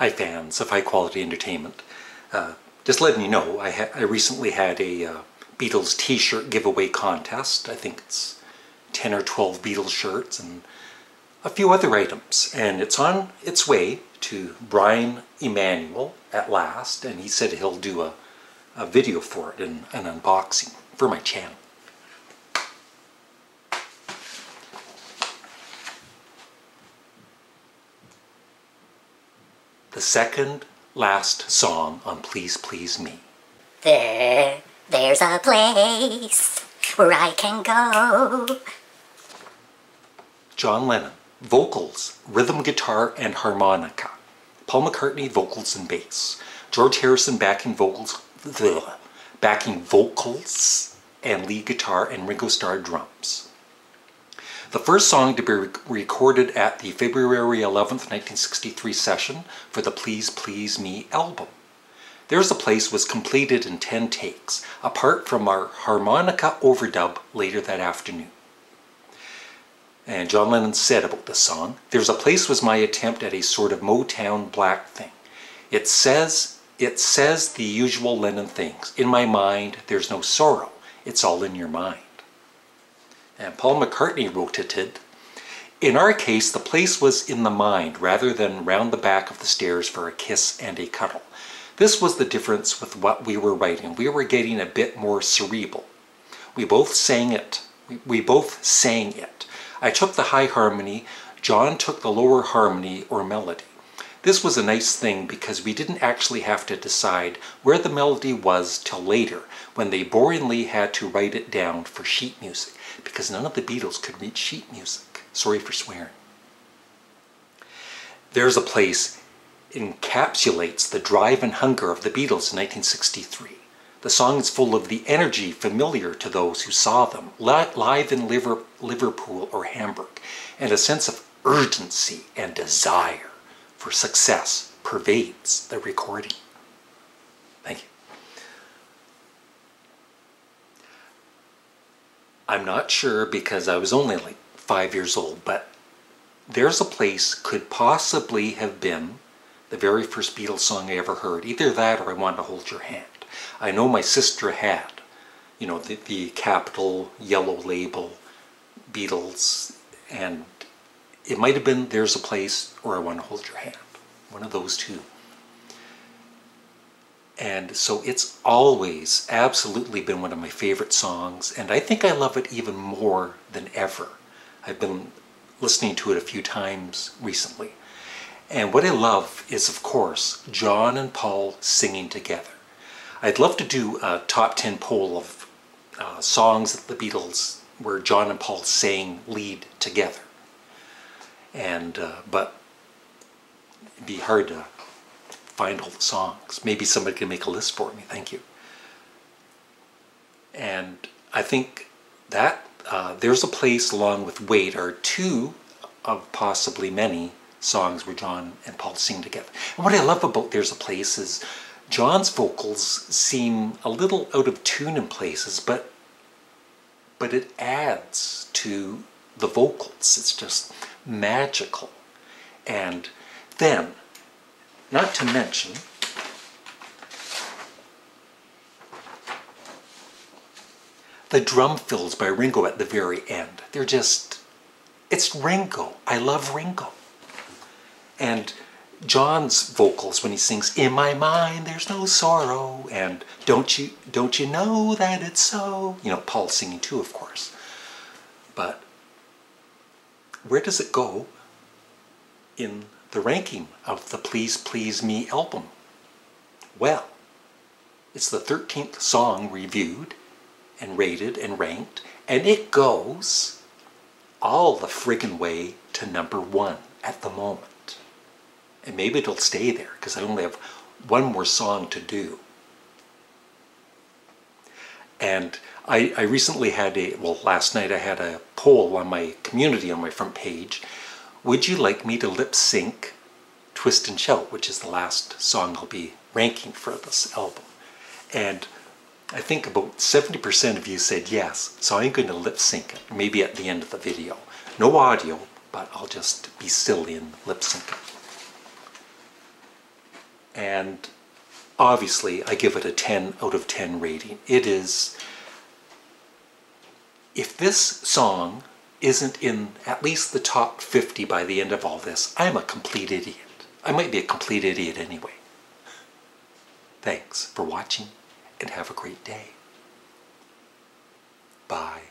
Hi fans of high quality entertainment. Just letting you know, I recently had a Beatles t-shirt giveaway contest. I think it's 10 or 12 Beatles shirts and a few other items. And it's on its way to Brian Emanuel at last, and he said he'll do a video for it, an unboxing for my channel. The second last song on Please Please Me. There's a place where I can go. John Lennon, vocals, rhythm guitar and harmonica. Paul McCartney, vocals and bass. George Harrison backing vocals and lead guitar, and Ringo Starr drums. The first song to be recorded at the February 11th, 1963 session for the Please Please Me album. There's a Place was completed in 10 takes, apart from our harmonica overdub later that afternoon. And John Lennon said about this song, "There's a Place was my attempt at a sort of Motown black thing. It says the usual Lennon things. In my mind, there's no sorrow. It's all in your mind." And Paul McCartney wrote it, "In our case, the place was in the mind rather than round the back of the stairs for a kiss and a cuddle. This was the difference with what we were writing. We were getting a bit more cerebral. We both sang it. I took the high harmony, John took the lower harmony or melody. This was a nice thing because we didn't actually have to decide where the melody was till later, when they boringly had to write it down for sheet music, because none of the Beatles could read sheet music. Sorry for swearing." There's a Place encapsulates the drive and hunger of the Beatles in 1963. The song is full of the energy familiar to those who saw them live in Liverpool or Hamburg, and a sense of urgency and desire for success pervades the recording. Thank you. I'm not sure because I was only like 5 years old, but There's a Place could possibly have been the very first Beatles song I ever heard. Either that or I Want to Hold Your Hand. I know my sister had, you know, the capital yellow label Beatles, and it might have been There's a Place or I Want to Hold Your Hand. One of those two. And so it's always absolutely been one of my favorite songs, and I think I love it even more than ever. I've been listening to it a few times recently. And what I love is, of course, John and Paul singing together. I'd love to do a top 10 poll of songs that the Beatles where John and Paul sang lead together. And but it'd be hard to find all the songs. Maybe somebody can make a list for me. Thank you. And I think that There's a Place along with Wait are two of possibly many songs where John and Paul sing together. And what I love about There's a Place is John's vocals seem a little out of tune in places, but it adds to the vocals. It's just magical. And then, not to mention, the drum fills by Ringo at the very end. They're just, it's Ringo. I love Ringo. And John's vocals when he sings, "In my mind there's no sorrow," and don't you know that it's so? You know, Paul singing too, of course. But where does it go in the ranking of the Please Please Me album? Well, it's the 13th song reviewed and rated and ranked, and it goes all the friggin' way to #1 at the moment. And maybe it'll stay there because I only have one more song to do. And I recently had last night I had a poll on my community on my front page. Would you like me to lip sync Twist and Shout, which is the last song I'll be ranking for this album? And I think about 70% of you said yes, so I'm going to lip sync it, maybe at the end of the video. No audio, but I'll just be silly and lip sync it. And obviously, I give it a 10 out of 10 rating. It is, if this song isn't in at least the top 50 by the end of all this, I'm a complete idiot. I might be a complete idiot anyway. Thanks for watching and have a great day. Bye.